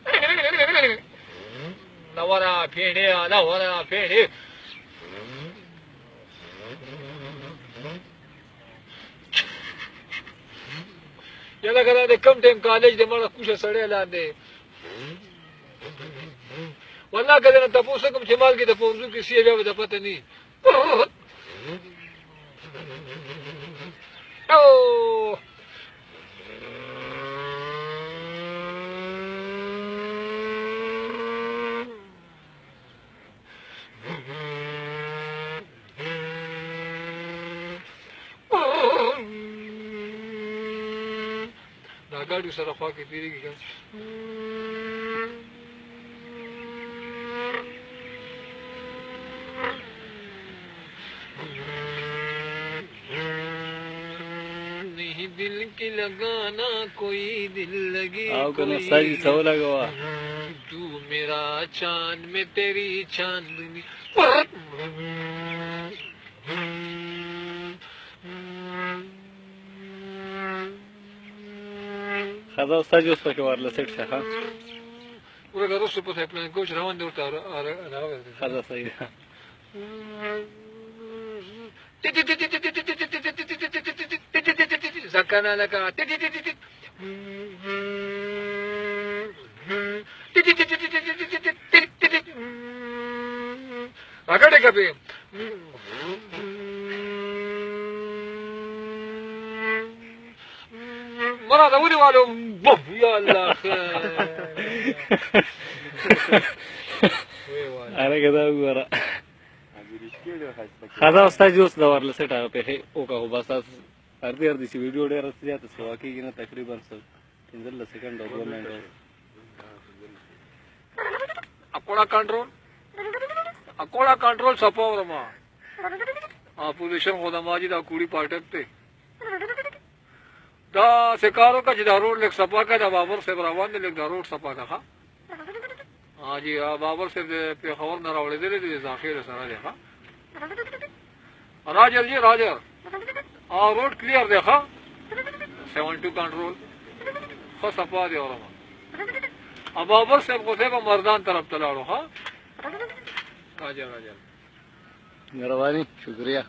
Pene, pene, pene. Lavara, pene, lavara, pene. یاده که دا د کم ټایم کالج د مړه کوشه سړی لاندې والله که دې نه تپوس وکړم چې مال کې د پوځو کې سی بیا به د پته نه او دا ګاډي سره خوا کې تېرېږي که नहीं दिल की लगाना कोई दिल लगी तू मेरा चांद में तेरी चांदनी خدا استاد اوس پکې ورله سیټ شه ها ورګه روسو په پلان کوچ روان دی ورته راوړل خدا صحیح زکانا لکه راګړې کپې مرا دا ونی والو بوم یا الله هغه دا وګوره خدا استاد اوس دا ورله سیټ هغه په او بس اردی سی ویډیو ډېر زیات سوا کېږي نه تقریبا 15 سکند او 2 منټ اکوڑا کنټرول سپاو ما اپوزیشن خدا ماجی دا کوڑی پاٹک تے دا سکارو کا چې دا روډ لیک سپا کا دا بابر صاحب روان دی لیک دا روډ سپا کا ها جی بابر صاحب په خبر نه راوړې دي ذخیره سره دی ها راجر جی راجر روड क्लियर देखा 72 कंट्रोल خو صفا دی اورما اب بابر صاحب کو ته مردان طرف تلاړو ها راجر مهرباني شکریہ